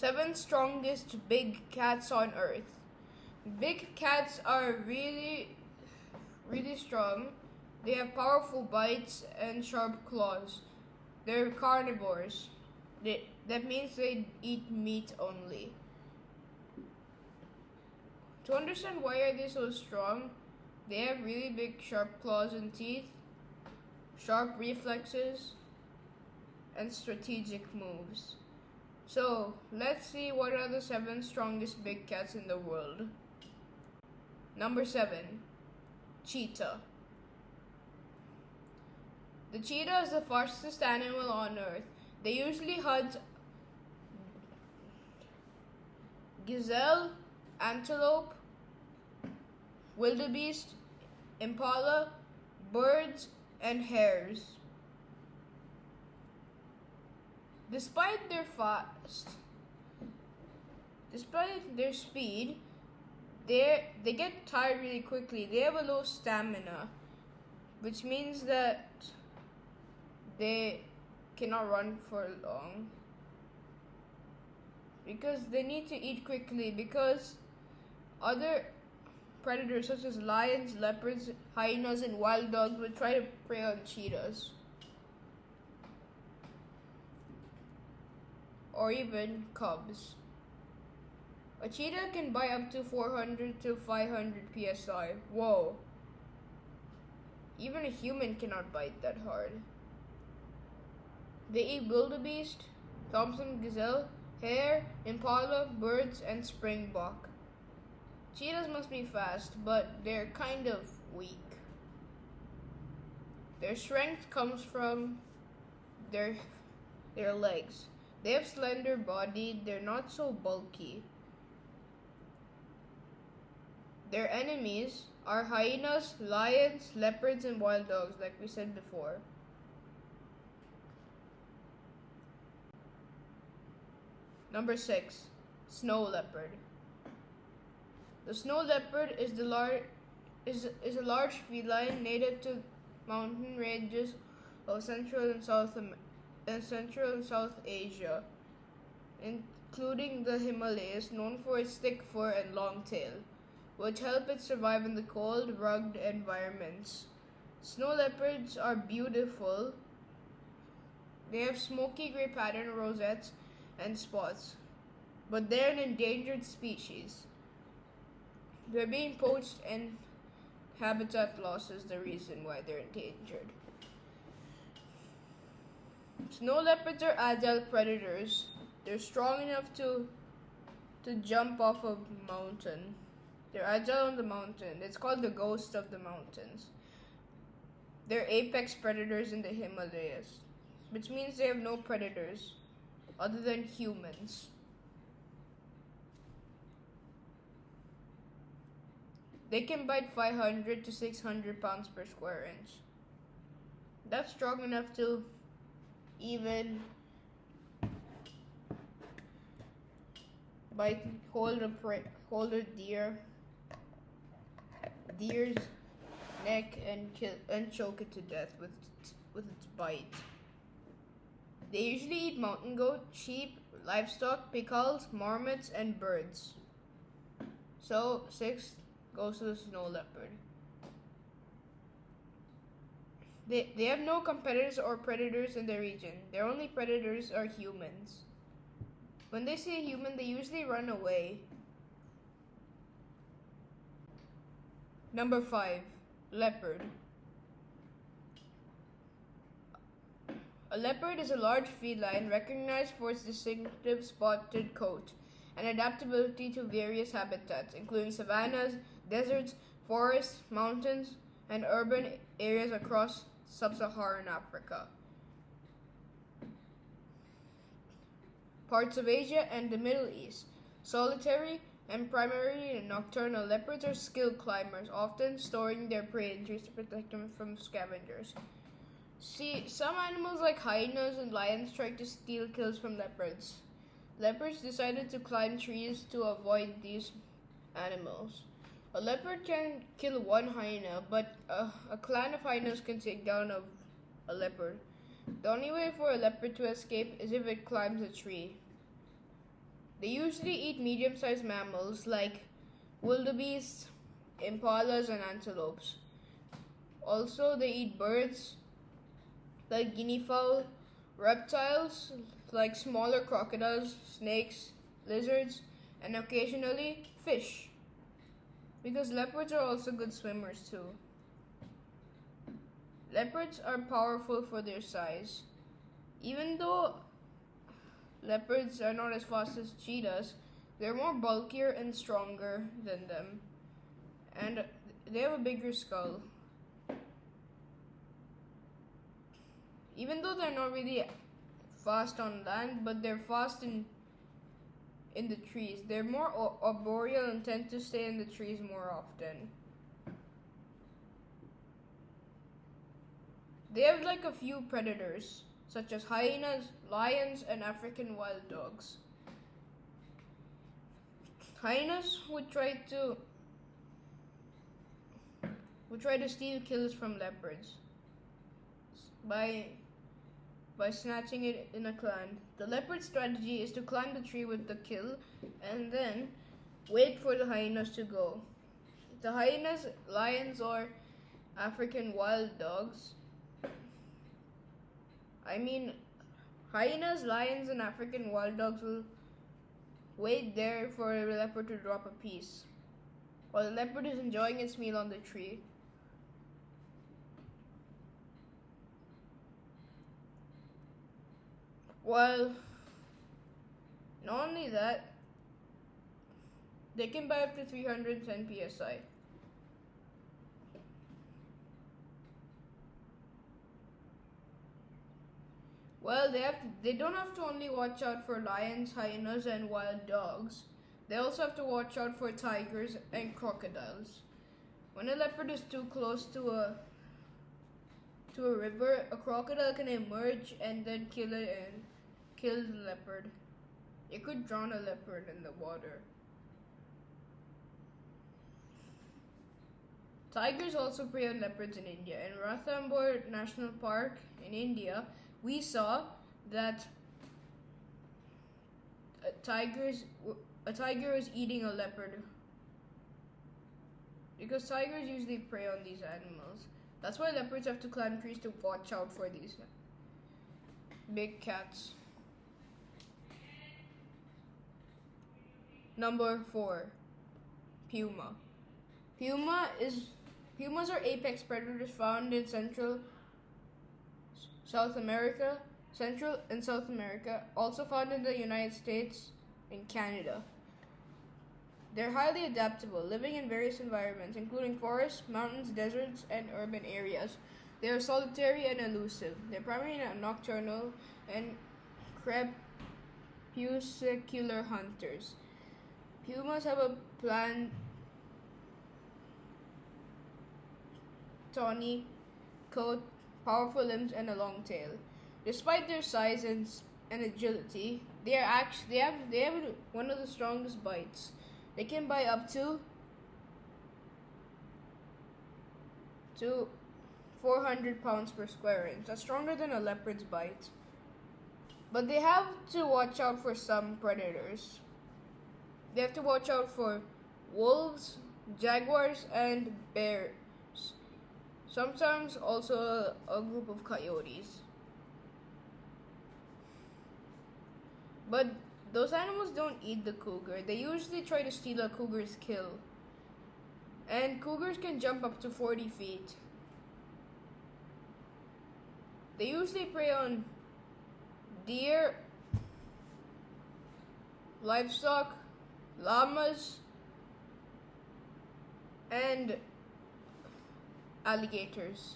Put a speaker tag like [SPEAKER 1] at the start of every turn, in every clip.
[SPEAKER 1] 7 strongest big cats on Earth. Big cats are really strong. They have powerful bites and sharp claws. They're carnivores. That means they eat meat only. To understand why are they so strong, they have really big sharp claws and teeth, sharp reflexes, and strategic moves. So, let's see what are the 7 strongest big cats in the world. Number 7. Cheetah. The cheetah is the fastest animal on Earth. They usually hunt gazelle, antelope, wildebeest, impala, birds, and hares. Despite their speed, they get tired really quickly. They have a low stamina, which means that they cannot run for long because they need to eat quickly, because other predators such as lions, leopards, hyenas, and wild dogs will try to prey on cheetahs. Or even cubs. A cheetah can bite up to 400 to 500 psi. Whoa. Even a human cannot bite that hard. They eat wildebeest, Thompson gazelle, hare, impala, birds, and springbok. Cheetahs must be fast, but they're kind of weak. Their strength comes from their legs. They have slender body, they're not so bulky. Their enemies are hyenas, lions, leopards, and wild dogs, like we said before. Number 6. Snow leopard. The snow leopard is a large feline native to mountain ranges of Central and South Asia, including the Himalayas, known for its thick fur and long tail, which help it survive in the cold, rugged environments. Snow leopards are beautiful. They have smoky gray pattern rosettes and spots, but they're an endangered species. They're being poached, and habitat loss is the reason why they're endangered. Snow leopards are agile predators. They're strong enough to jump off a mountain. They're agile on the mountain. It's called the ghost of the mountains. They're apex predators in the Himalayas, which means they have no predators other than humans. They can bite 500 to 600 pounds per square inch. That's strong enough to even hold a deer's neck and choke it to death with its bite. They usually eat mountain goat, sheep, livestock, pickles, marmots, and birds. So 6 goes to the snow leopard. They have no competitors or predators in their region. Their only predators are humans. When they see a human, they usually run away. Number 5. Leopard. A leopard is a large feline recognized for its distinctive spotted coat and adaptability to various habitats, including savannas, deserts, forests, mountains, and urban areas across sub-Saharan Africa, parts of Asia, and the Middle East. Solitary and primarily nocturnal, leopards are skilled climbers, often storing their prey in trees to protect them from scavengers. See, some animals like hyenas and lions try to steal kills from leopards. Leopards decided to climb trees to avoid these animals. A leopard can kill one hyena, but a clan of hyenas can take down a leopard. The only way for a leopard to escape is if it climbs a tree. They usually eat medium-sized mammals like wildebeests, impalas, and antelopes. Also, they eat birds like guinea fowl, reptiles like smaller crocodiles, snakes, lizards, and occasionally fish. Because leopards are also good swimmers too. Leopards are powerful for their size. Even though leopards are not as fast as cheetahs, they're more bulkier and stronger than them. And they have a bigger skull. Even though they're not really fast on land, but they're fast in the trees. They're more arboreal and tend to stay in the trees more often. They have like a few predators, such as hyenas, lions, and African wild dogs. Hyenas would try to steal kills from leopards by snatching it in a clan. The leopard strategy is to climb the tree with the kill and then wait for the hyenas to go. The hyenas, lions, or African wild dogs. Hyenas, lions, and African wild dogs will wait there for the leopard to drop a piece, while the leopard is enjoying its meal on the tree. Well, not only that, they can buy up to 310 psi. Well, they don't have to only watch out for lions, hyenas, and wild dogs. They also have to watch out for tigers and crocodiles. When a leopard is too close to a river, a crocodile can emerge and then kill the leopard. It could drown a leopard in the water. Tigers also prey on leopards in India. In Ranthambore National Park in India, we saw that a tiger was eating a leopard. Because tigers usually prey on these animals. That's why leopards have to climb trees to watch out for these big cats. Number 4, puma. Pumas are apex predators found in Central and South America, also found in the United States and Canada. They're highly adaptable, living in various environments, including forests, mountains, deserts, and urban areas. They are solitary and elusive. They're primarily nocturnal and crepuscular hunters. Pumas have a tawny coat, powerful limbs, and a long tail. Despite their size and agility, they have one of the strongest bites. They can bite up to 400 pounds per square inch. That's stronger than a leopard's bite. But they have to watch out for some predators. They have to watch out for wolves, jaguars, and bears. Sometimes also a group of coyotes. But those animals don't eat the cougar. They usually try to steal a cougar's kill. And cougars can jump up to 40 feet. They usually prey on deer, livestock, llamas, and alligators.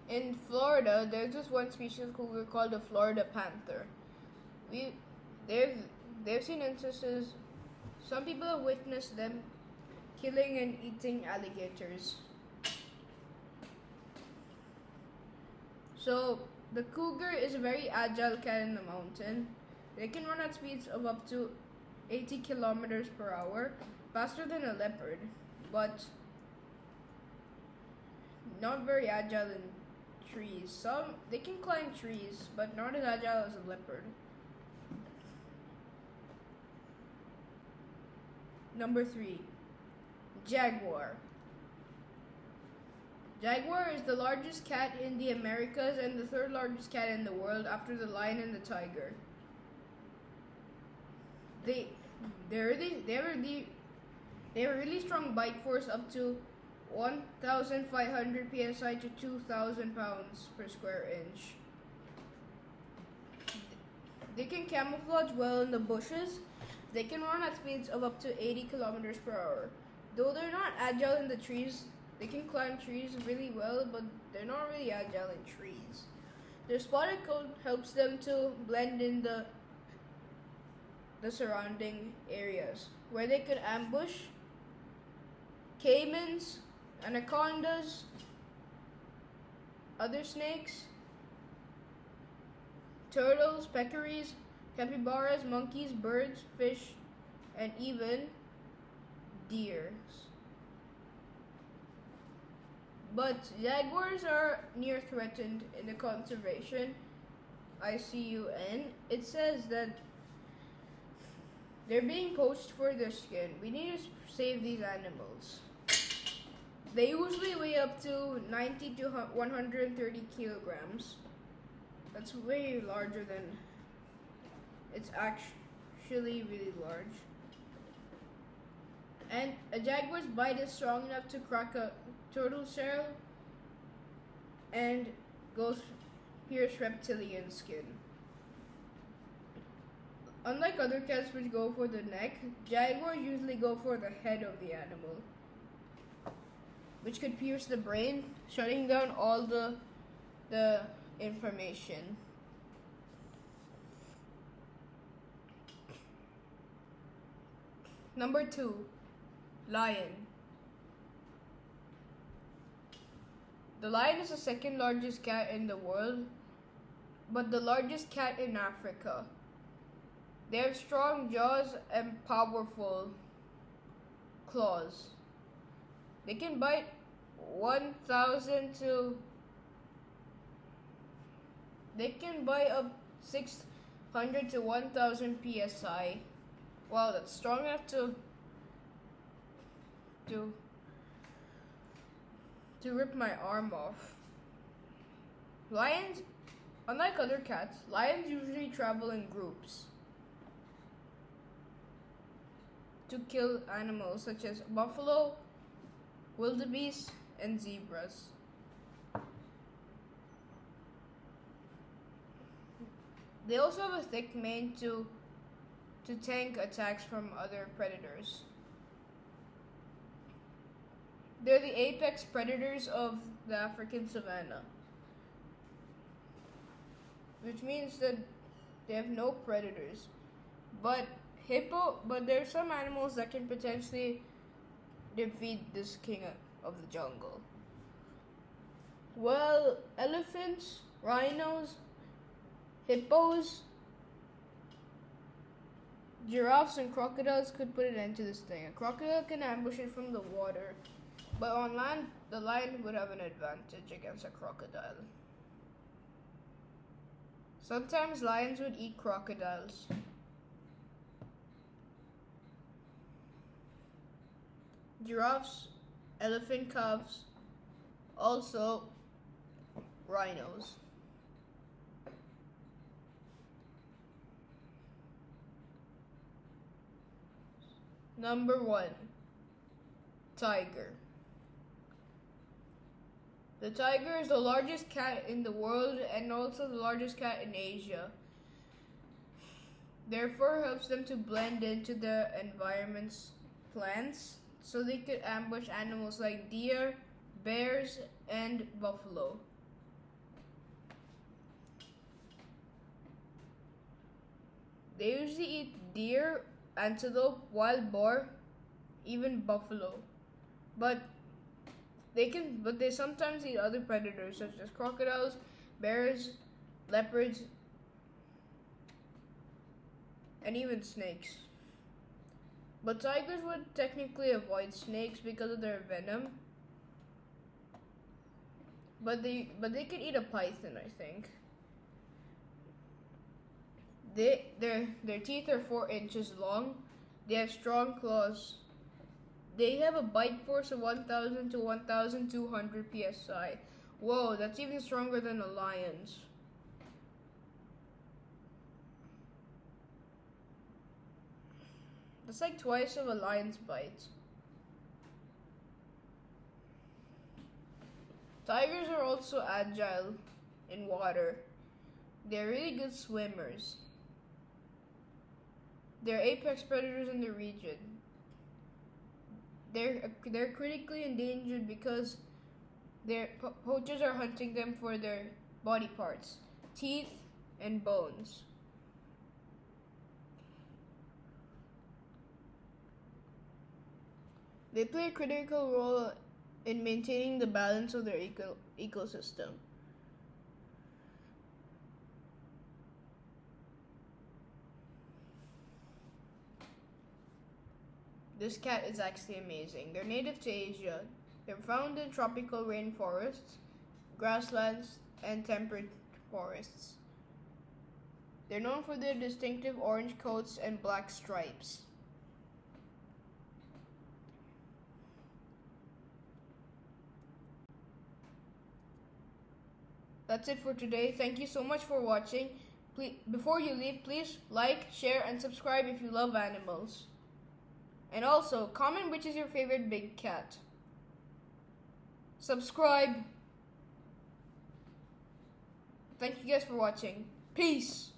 [SPEAKER 1] In Florida, there's just one species of cougar called the Florida panther. They've seen instances. Some people have witnessed them killing and eating alligators. So the cougar is a very agile cat in the mountain. They can run at speeds of up to 80 kilometers per hour, faster than a leopard, but not very agile in trees. Some they can climb trees, but not as agile as a leopard. Number 3, jaguar. Jaguar is the largest cat in the Americas and the third largest cat in the world after the lion and the tiger. They have a really strong bite force up to 1,500 psi to 2,000 pounds per square inch. They can camouflage well in the bushes. They can run at speeds of up to 80 kilometers per hour. Though they're not agile in the trees, they can climb trees really well, but they're not really agile in trees. Their spotted coat helps them to blend in the surrounding areas, where they could ambush caimans, anacondas, other snakes, turtles, peccaries, capybaras, monkeys, birds, fish, and even deers. But jaguars are near threatened in the conservation ICUN. It says that they're being poached for their skin. We need to save these animals. They usually weigh up to 90 to 130 kilograms. That's way larger than... It's actually really large. And a jaguar's bite is strong enough to crack a turtle shell and pierce reptilian skin. Unlike other cats which go for the neck, jaguars usually go for the head of the animal, which could pierce the brain, shutting down all the information. Number 2, lion. The lion is the second largest cat in the world, but the largest cat in Africa. They have strong jaws and powerful claws. They can bite 1,000 to... They can bite up 600 to 1,000 psi. Wow, that's strong enough to rip my arm off. Lions, unlike other cats, lions usually travel in groups to kill animals such as buffalo, wildebeest, and zebras. They also have a thick mane to tank attacks from other predators. They're the apex predators of the African savanna, which means that they have no predators. But there are some animals that can potentially defeat this king of the jungle. Well, elephants, rhinos, hippos, giraffes, and crocodiles could put an end to this thing. A crocodile can ambush it from the water, but on land, the lion would have an advantage against a crocodile. Sometimes lions would eat crocodiles. Giraffes, elephant calves, also rhinos. Number 1, tiger. The tiger is the largest cat in the world and also the largest cat in Asia. Their fur helps them to blend into the environment's plants, so they could ambush animals like deer, bears, and buffalo. They usually eat deer, antelope, wild boar, even buffalo. But they sometimes eat other predators such as crocodiles, bears, leopards, and even snakes. But tigers would technically avoid snakes because of their venom. but they can eat a python, I think. Their teeth are 4 inches long. They have strong claws. They have a bite force of 1,000 to 1,200 psi. Whoa, that's even stronger than a lion's. That's like twice of a lion's bite. Tigers are also agile in water. They're really good swimmers. They're apex predators in the region. They're critically endangered because their poachers are hunting them for their body parts, teeth, and bones. They play a critical role in maintaining the balance of their ecosystem. This cat is actually amazing. They're native to Asia. They're found in tropical rainforests, grasslands, and temperate forests. They're known for their distinctive orange coats and black stripes. That's it for today. Thank you so much for watching. Before you leave, please like, share, and subscribe if you love animals. And also, comment which is your favorite big cat. Subscribe. Thank you guys for watching. Peace.